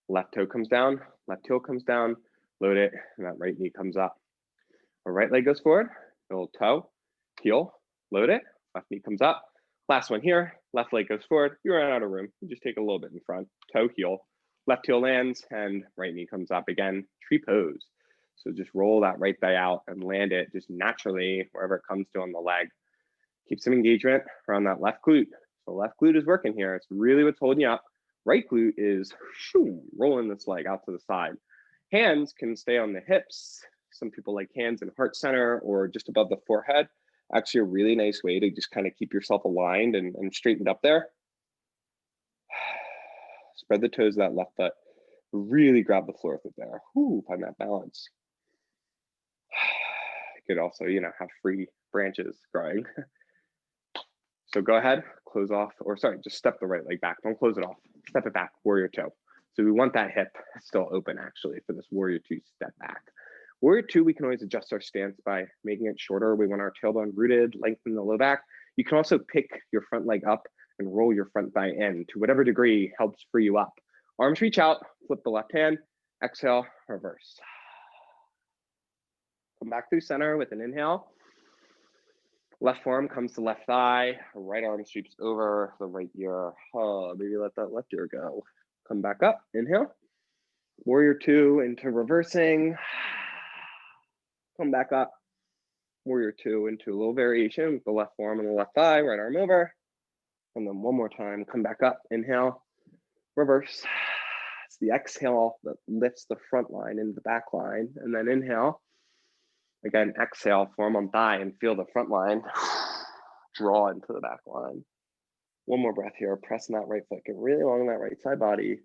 left toe comes down, left heel comes down, load it, and that right knee comes up. Our right leg goes forward, little toe, heel, load it, left knee comes up. Last one here, left leg goes forward, you run out of room, you just take a little bit in front, toe, heel, left heel lands, and right knee comes up again, tree pose. So just roll that right thigh out and land it just naturally wherever it comes to on the leg. Keep some engagement around that left glute. So left glute is working here. It's really what's holding you up. Right glute is rolling this leg out to the side. Hands can stay on the hips. Some people like hands in heart center or just above the forehead. Actually a really nice way to just kind of keep yourself aligned and straightened up there. Spread the toes of that left foot. Really grab the floor with it there. Find that balance. You could also, have free branches growing. So go ahead, close off, or sorry, just step the right leg back. Don't close it off. Step it back, warrior two. So we want that hip still open actually for this warrior two step back. Warrior two, we can always adjust our stance by making it shorter. We want our tailbone rooted, lengthen the low back. You can also pick your front leg up and roll your front thigh in to whatever degree helps free you up. Arms reach out, flip the left hand, exhale, reverse. Come back through center with an inhale. Left forearm comes to left thigh, right arm sweeps over the right ear. Maybe let that left ear go. Come back up, inhale. Warrior two into reversing. Come back up. Warrior two into a little variation with the left forearm and the left thigh, right arm over. And then one more time, come back up, inhale, reverse. It's the exhale that lifts the front line into the back line. And then inhale. Again, exhale, forearm on thigh and feel the front line draw into the back line. One more breath here, pressing that right foot, get really long in that right side body.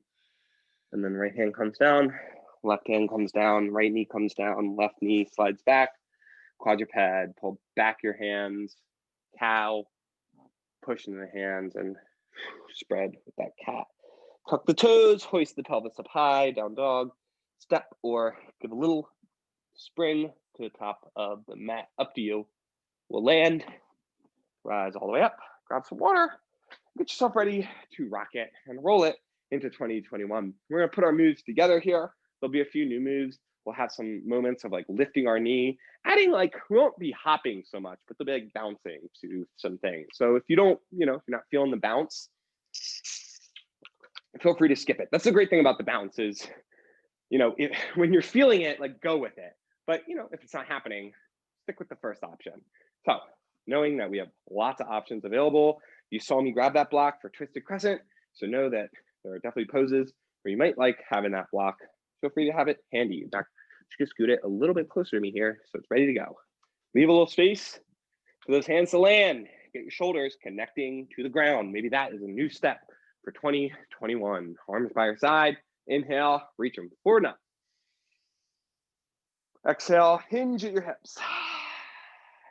And then right hand comes down, left hand comes down, right knee comes down, left knee slides back, quadruped, pull back your hands, cow, push into the hands and spread with that cat. Tuck the toes, hoist the pelvis up high, down dog, step, or give a little spring to the top of the mat. Up to you. We'll land, rise all the way up, grab some water, get yourself ready to rock it and roll it into 2021. We're gonna put our moves together here. There'll be a few new moves. We'll have some moments of like lifting our knee, adding like, we won't be hopping so much, but there'll be like bouncing to some things. So if you don't, if you're not feeling the bounce, feel free to skip it. That's the great thing about the bounce is, when you're feeling it, like go with it. But if it's not happening, stick with the first option. So knowing that we have lots of options available, you saw me grab that block for twisted crescent. So know that there are definitely poses where you might like having that block. Feel free to have it handy. In fact, just scoot it a little bit closer to me here so it's ready to go. Leave a little space for those hands to land. Get your shoulders connecting to the ground. Maybe that is a new step for 2021. Arms by your side. Inhale, reach them forward and up. Exhale, hinge at your hips.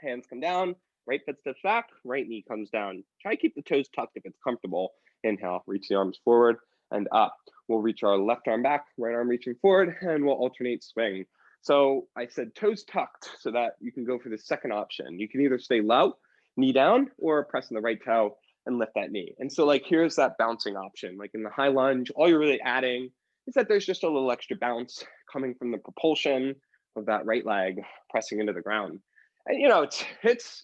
Hands come down, right foot steps back, right knee comes down. Try to keep the toes tucked if it's comfortable. Inhale, reach the arms forward and up. We'll reach our left arm back, right arm reaching forward, and we'll alternate swing. So I said toes tucked so that you can go for the second option. You can either stay low, knee down, or pressing the right toe and lift that knee. And so like, here's that bouncing option. Like in the high lunge, all you're really adding is that there's just a little extra bounce coming from the propulsion of that right leg pressing into the ground. And it's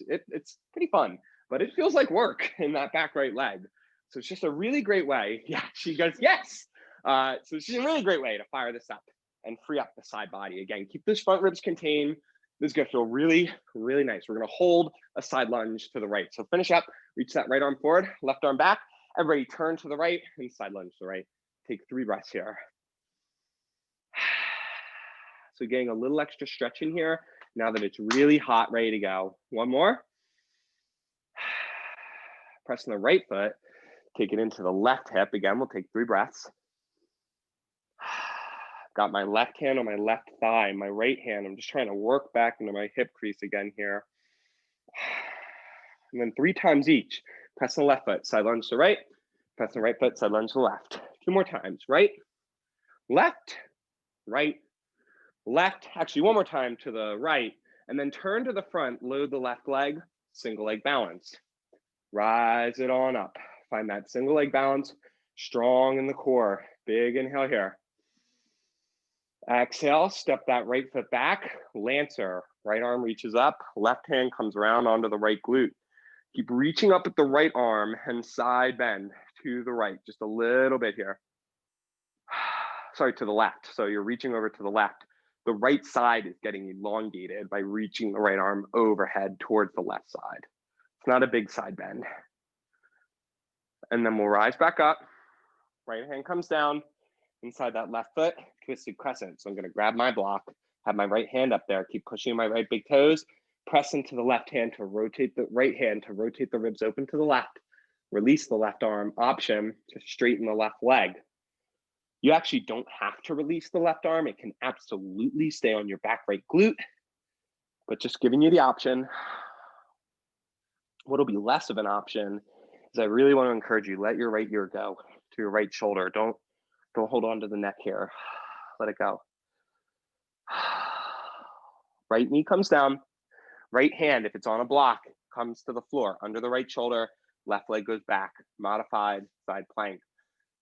pretty fun, but it feels like work in that back right leg. So it's just a really great way. Yeah, she goes, yes. So it's just a really great way to fire this up and free up the side body. Again, keep those front ribs contained. This is gonna feel really, really nice. We're gonna hold a side lunge to the right. So finish up, reach that right arm forward, left arm back. Everybody turn to the right and side lunge to the right. Take 3 breaths here. So getting a little extra stretch in here now that it's really hot, ready to go. One more. Pressing the right foot, take it into the left hip. Again, we'll take 3 breaths. Got my left hand on my left thigh, my right hand. I'm just trying to work back into my hip crease again here. And then 3 times each. Press the left foot, side lunge to the right. Press the right foot, side lunge to the left. 2 more times. Right, left, right, left. Actually, 1 more time to the right. And then turn to the front, load the left leg, single leg balance. Rise it on up. Find that single leg balance, strong in the core. Big inhale here. Exhale, step that right foot back, Lancer. Right arm reaches up, left hand comes around onto the right glute. Keep reaching up at the right arm and side bend to the right, just a little bit here. Sorry, to the left. So you're reaching over to the left. The right side is getting elongated by reaching the right arm overhead towards the left side. It's not a big side bend. And then we'll rise back up. Right hand comes down inside that left foot, twisted crescent. So I'm gonna grab my block, have my right hand up there, keep pushing my right big toes, press into the left hand to rotate the right hand to rotate the ribs open to the left, release the left arm, option to straighten the left leg. You actually don't have to release the left arm. It can absolutely stay on your back right glute, but just giving you the option. What'll be less of an option is I really want to encourage you, let your right ear go to your right shoulder. Don't hold on to the neck here. Let it go. Right knee comes down. Right hand, if it's on a block, comes to the floor under the right shoulder. Left leg goes back. Modified side plank.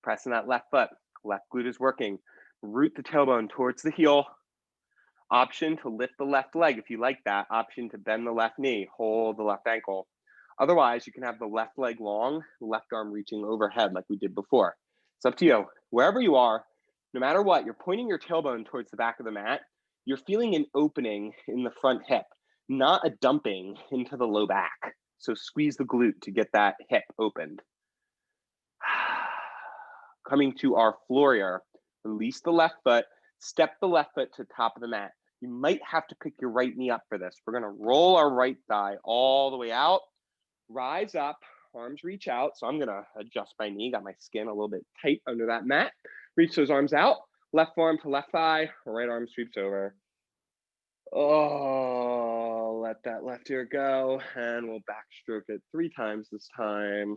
Pressing that left foot. Left glute is working. Root the tailbone towards the heel. Option to lift the left leg if you like that. Option to bend the left knee. Hold the left ankle. Otherwise, you can have the left leg long, left arm reaching overhead like we did before. It's up to you. Wherever you are, no matter what, you're pointing your tailbone towards the back of the mat. You're feeling an opening in the front hip, not a dumping into the low back. So squeeze the glute to get that hip opened. Coming to our floor here, release the left foot, step the left foot to the top of the mat. You might have to pick your right knee up for this. We're gonna roll our right thigh all the way out, rise up, arms reach out. So I'm gonna adjust my knee, got my skin a little bit tight under that mat. Reach those arms out, left arm to left thigh, right arm sweeps over. Oh, let that left ear go, and we'll backstroke it 3 times this time.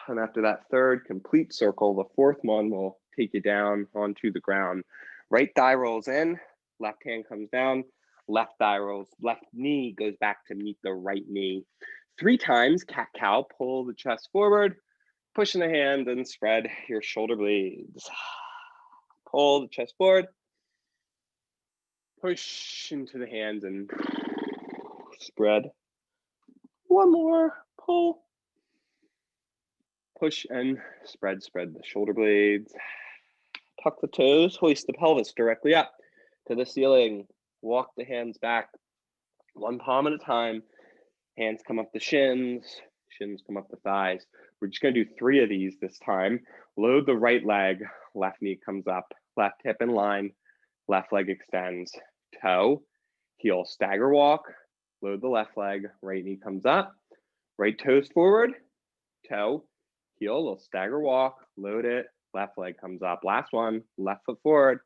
And after that third complete circle, the fourth one will take you down onto the ground. Right thigh rolls in, left hand comes down, left thigh rolls, left knee goes back to meet the right knee. 3 times, cat-cow, pull the chest forward, push in the hand and spread your shoulder blades. Pull the chest forward, push into the hands and spread. One more, pull. Push and spread the shoulder blades. Tuck the toes, hoist the pelvis directly up to the ceiling. Walk the hands back, one palm at a time. Hands come up the shins, shins come up the thighs. We're just gonna do 3 of these this time. Load the right leg, left knee comes up, left hip in line, left leg extends, toe, heel stagger walk, load the left leg, right knee comes up, right toes forward, toe, heel, little stagger walk, load it, left leg comes up. Last one, left foot forward,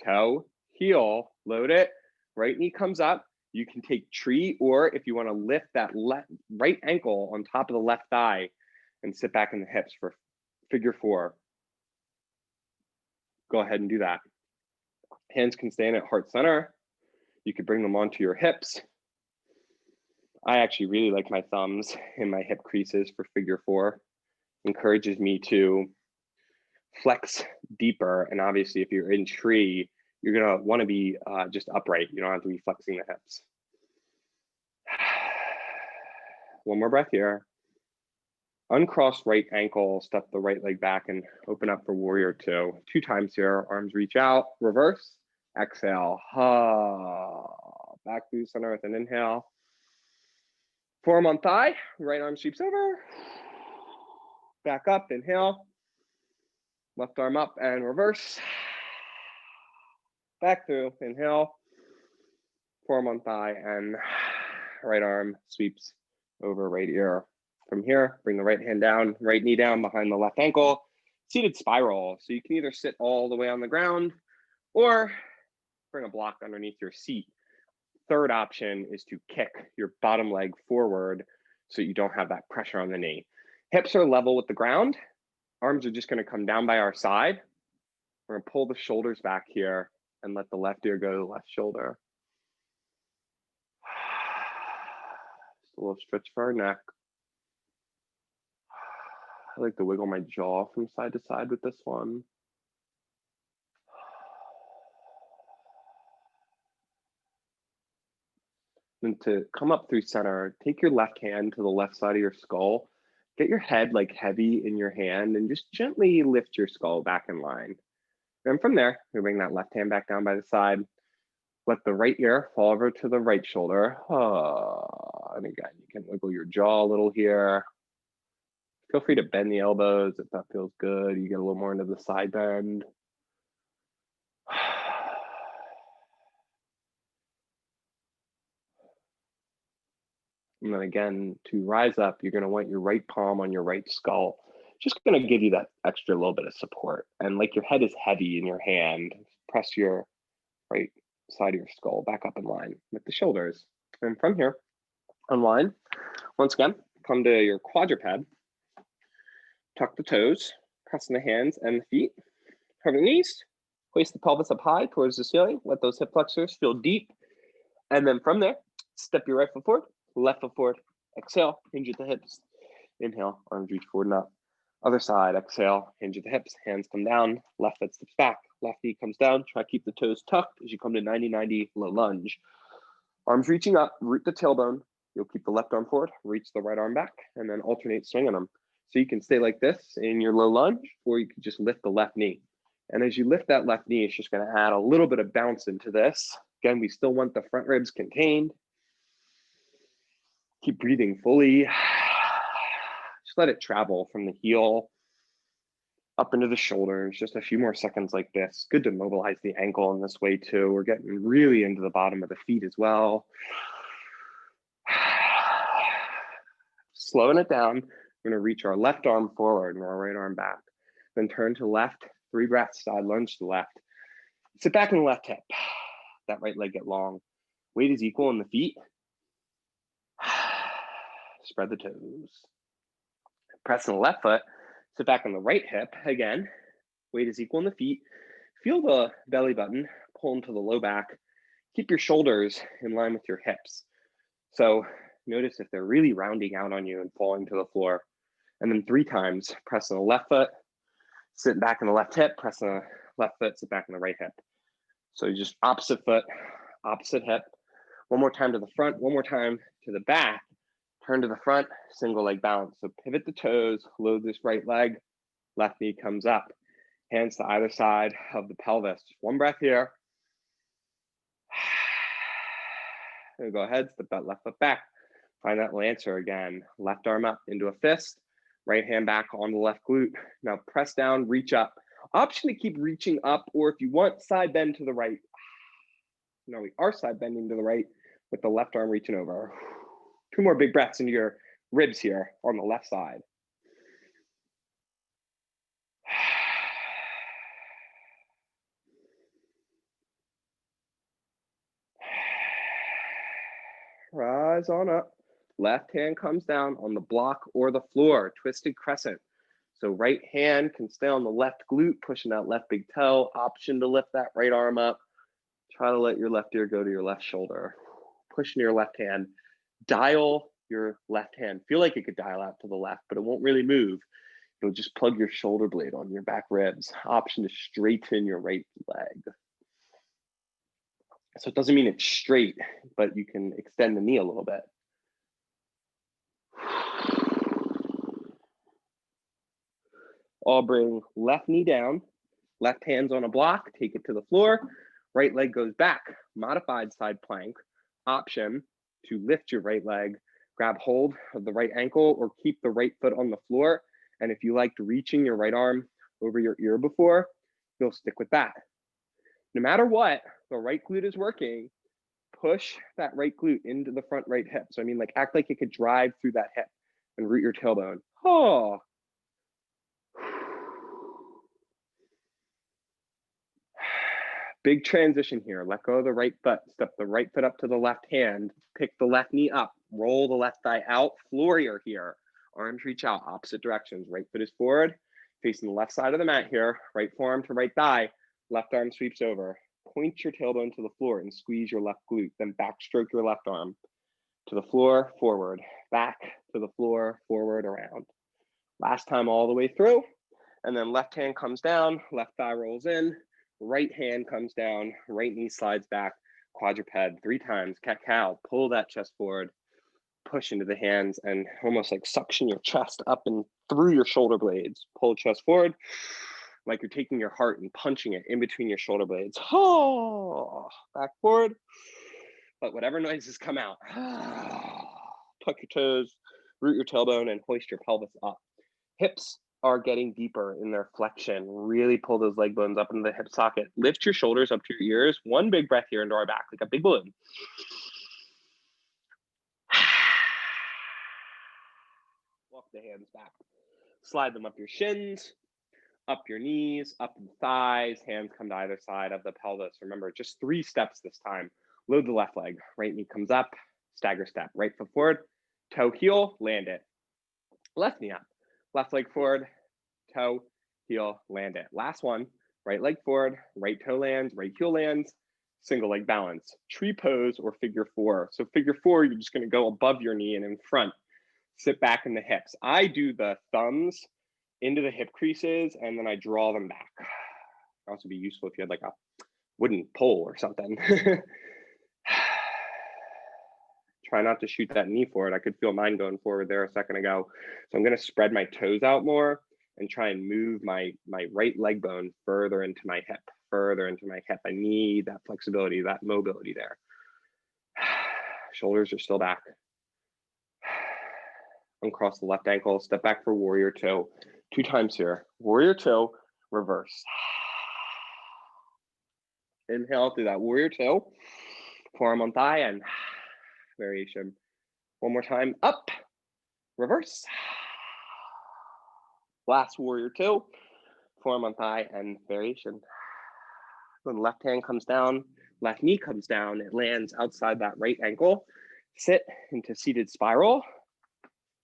toe, heel, load it, right knee comes up. You can take tree, or if you want to lift that right ankle on top of the left thigh and sit back in the hips for figure 4. Go ahead and do that. Hands can stay in at heart center. You could bring them onto your hips. I actually really like my thumbs in my hip creases for figure 4. Encourages me to flex deeper. And obviously, if you're in tree, you're gonna want to be just upright. You don't have to be flexing the hips. One more breath here. Uncross right ankle, step the right leg back and open up for warrior 2. 2 times here, arms reach out, reverse, exhale, back through center with an inhale. Forearm on thigh, right arm sweeps over, back up, inhale, left arm up and reverse, back through, inhale, forearm on thigh and right arm sweeps over right ear. From here, bring the right hand down, right knee down behind the left ankle, seated spiral. So you can either sit all the way on the ground or bring a block underneath your seat. Third option is to kick your bottom leg forward so you don't have that pressure on the knee. Hips are level with the ground. Arms are just going to come down by our side. We're going to pull the shoulders back here and let the left ear go to the left shoulder. Just a little stretch for our neck. I like to wiggle my jaw from side to side with this one. And to come up through center, take your left hand to the left side of your skull. Get your head like heavy in your hand and just gently lift your skull back in line. And from there, we bring that left hand back down by the side. Let the right ear fall over to the right shoulder. And again, you can wiggle your jaw a little here. Feel free to bend the elbows if that feels good. You get a little more into the side bend. And then again, to rise up, you're going to want your right palm on your right skull. Just going to give you that extra little bit of support. And like your head is heavy in your hand, press your right side of your skull back up in line with the shoulders. And from here, unwind. Once again, come to your quadruped. Tuck the toes, pressing the hands and the feet. Cover the knees. Hoist the pelvis up high towards the ceiling. Let those hip flexors feel deep. And then from there, step your right foot forward, left foot forward. Exhale, hinge at the hips. Inhale, arms reach forward and up. Other side, exhale, hinge at the hips. Hands come down, left foot steps back. Left knee comes down. Try to keep the toes tucked as you come to 90-90 low lunge. Arms reaching up, root the tailbone. You'll keep the left arm forward, reach the right arm back, and then alternate swinging them. So you can stay like this in your low lunge, or you can just lift the left knee. And as you lift that left knee, it's just going to add a little bit of bounce into this. Again, we still want the front ribs contained. Keep breathing fully. Just let it travel from the heel up into the shoulders. Just a few more seconds like this. Good to mobilize the ankle in this way too. We're getting really into the bottom of the feet as well. Slowing it down. We're going to reach our left arm forward and our right arm back. Then turn to left, 3 breaths, side lunge to the left. Sit back in the left hip. That right leg get long. Weight is equal in the feet. Spread the toes. Press on the left foot. Sit back on the right hip. Again, weight is equal in the feet. Feel the belly button pull into the low back. Keep your shoulders in line with your hips. So notice if they're really rounding out on you and falling to the floor. And then 3 times, press on the left foot, sit back on the left hip, press on the left foot, sit back on the right hip. So just opposite foot, opposite hip. One more time to the front, one more time to the back. Turn to the front, single leg balance. So pivot the toes, load this right leg, left knee comes up. Hands to either side of the pelvis. Just one breath here. And go ahead, step that left foot back. Find that Lancer again. Left arm up into a fist. Right hand back on the left glute. Now press down, reach up. Option to keep reaching up, or if you want, side bend to the right. Now we are side bending to the right with the left arm reaching over. 2 more big breaths into your ribs here on the left side. Rise on up. Left hand comes down on the block or the floor, twisted crescent. So right hand can stay on the left glute, pushing that left big toe. Option to lift that right arm up. Try to let your left ear go to your left shoulder. Pushing your left hand. Dial your left hand. Feel like it could dial out to the left, but it won't really move. You'll just plug your shoulder blade on your back ribs. Option to straighten your right leg. So it doesn't mean it's straight, but you can extend the knee a little bit. I'll bring left knee down, left hand's on a block, take it to the floor, right leg goes back, modified side plank. Option to lift your right leg, grab hold of the right ankle or keep the right foot on the floor. And if you liked reaching your right arm over your ear before, you'll stick with that. No matter what, the right glute is working, push that right glute into the front right hip. So I mean, like act like it could drive through that hip and root your tailbone. Oh. Big transition here. Let go of the right foot. Step the right foot up to the left hand. Pick the left knee up. Roll the left thigh out. Floor here. Arms reach out opposite directions. Right foot is forward, facing the left side of the mat here. Right forearm to right thigh. Left arm sweeps over. Point your tailbone to the floor and squeeze your left glute. Then backstroke your left arm to the floor, forward. Back to the floor, forward, around. Last time all the way through. And then left hand comes down. Left thigh rolls in. Right hand comes down, right knee slides back, quadruped 3 times, cat-cow, pull that chest forward, push into the hands and almost like suction your chest up and through your shoulder blades. Pull chest forward, like you're taking your heart and punching it in between your shoulder blades. Oh, back forward, let whatever noises come out. Tuck your toes, root your tailbone and hoist your pelvis up. Hips are getting deeper in their flexion. Really pull those leg bones up into the hip socket. Lift your shoulders up to your ears. One big breath here into our back, like a big balloon. Walk the hands back. Slide them up your shins, up your knees, up the thighs. Hands come to either side of the pelvis. Remember, just 3 steps this time. Load the left leg. Right knee comes up, stagger step. Right foot forward, toe, heel, land it. Left knee up. Left leg forward, toe, heel, land it. Last one, right leg forward, right toe lands, right heel lands, single leg balance. Tree pose or figure 4. So figure 4, you're just gonna go above your knee and in front. Sit back in the hips. I do the thumbs into the hip creases and then I draw them back. It'd also be useful if you had like a wooden pole or something. Try not to shoot that knee forward. I could feel mine going forward there a second ago. So I'm going to spread my toes out more and try and move my right leg bone further into my hip, further into my hip. I need that flexibility, that mobility there. Shoulders are still back. Uncross the left ankle, step back for warrior 2. 2 times here. Warrior 2, reverse. Inhale through that warrior 2. Forearm on thigh and variation. One more time, up, reverse. Last warrior 2, forearm on thigh and variation. When left hand comes down, left knee comes down, it lands outside that right ankle. Sit into seated spiral,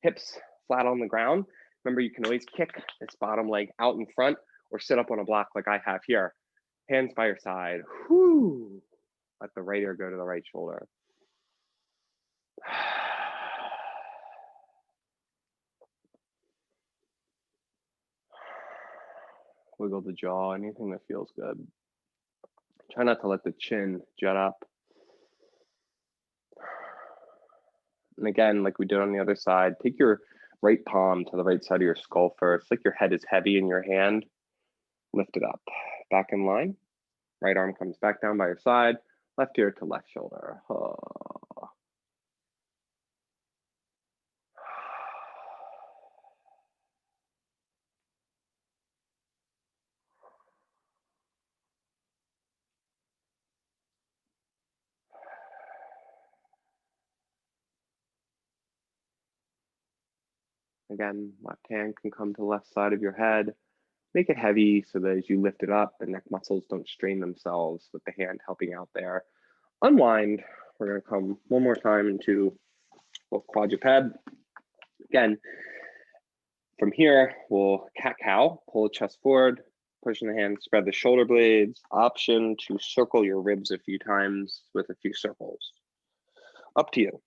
hips flat on the ground. Remember, you can always kick this bottom leg out in front or sit up on a block like I have here. Hands by your side. Whew. Let the right ear go to the right shoulder. Wiggle the jaw, anything that feels good. Try not to let the chin jut up. And again, like we did on the other side, take your right palm to the right side of your skull first. Like your head is heavy in your hand. Lift it up. Back in line. Right arm comes back down by your side. Left ear to left shoulder. Again, left hand can come to the left side of your head. Make it heavy so that as you lift it up, the neck muscles don't strain themselves with the hand helping out there. Unwind. We're going to come one more time into quadruped. Again, from here, we'll cat-cow, pull the chest forward, pushing the hand, spread the shoulder blades. Option to circle your ribs a few times with a few circles. Up to you.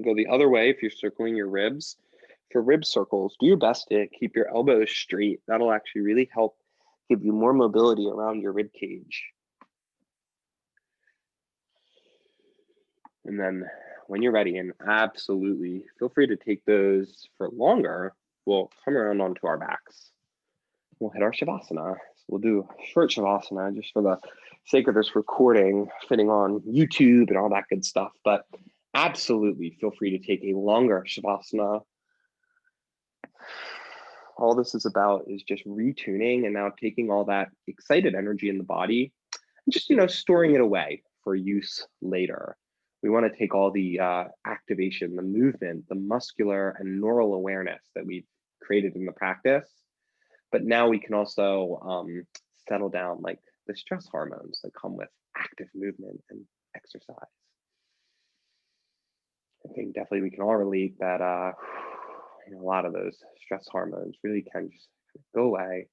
Go the other way if you're circling your ribs. For rib circles, do your best to keep your elbows straight. That'll actually really help give you more mobility around your rib cage. And then when you're ready, and absolutely feel free to take those for longer, we'll come around onto our backs. We'll hit our Shavasana. So we'll do a short Shavasana just for the sake of this recording, fitting on YouTube and all that good stuff. But absolutely feel free to take a longer Shavasana. All this is about is just retuning and now taking all that excited energy in the body and just, storing it away for use later. We want to take all the activation, the movement, the muscular and neural awareness that we've created in the practice. But now we can also settle down like the stress hormones that come with active movement and exercise. I think definitely we can all relate that a lot of those stress hormones really can just go away.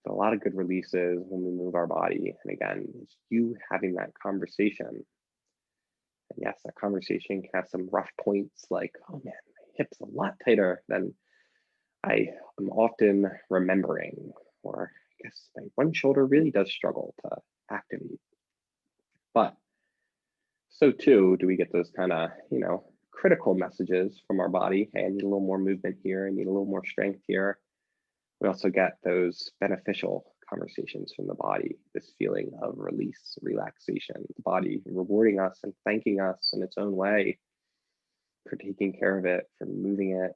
So a lot of good releases when we move our body. And again, it's you having that conversation. And yes, that conversation can have some rough points like, oh man, my hip's a lot tighter than I am often remembering, or I guess my one shoulder really does struggle to activate. But so too do we get those kind of, critical messages from our body. Hey, I need a little more movement here. I need a little more strength here. We also get those beneficial conversations from the body, this feeling of release, relaxation, the body rewarding us and thanking us in its own way for taking care of it, for moving it.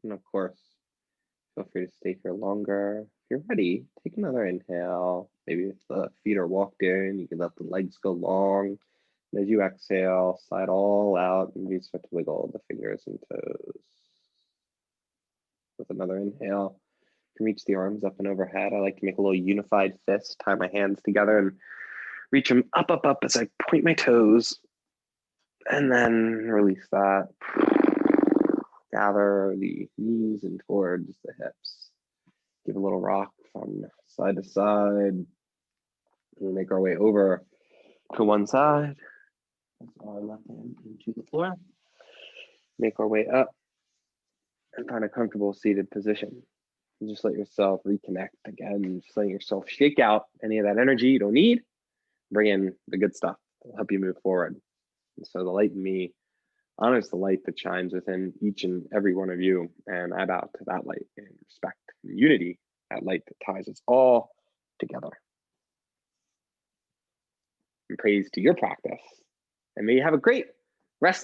And of course, feel free to stay here longer. If you're ready, take another inhale. Maybe if the feet are walked in, you can let the legs go long. And as you exhale, slide all out and you start to wiggle the fingers and toes. With another inhale, you can reach the arms up and overhead. I like to make a little unified fist, tie my hands together and reach them up, up, up as I point my toes. And then release that. Gather the knees in towards the hips. Give a little rock from side to side. We'll make our way over to one side. Place our left hand into the floor. Make our way up and find a comfortable seated position. And just let yourself reconnect again. Just letting yourself shake out any of that energy you don't need. Bring in the good stuff that'll help you move forward. And so the light in me honors the light that shines within each and every one of you. And I bow to that light in respect and unity, that light that ties us all together. And praise to your practice. And may you have a great rest of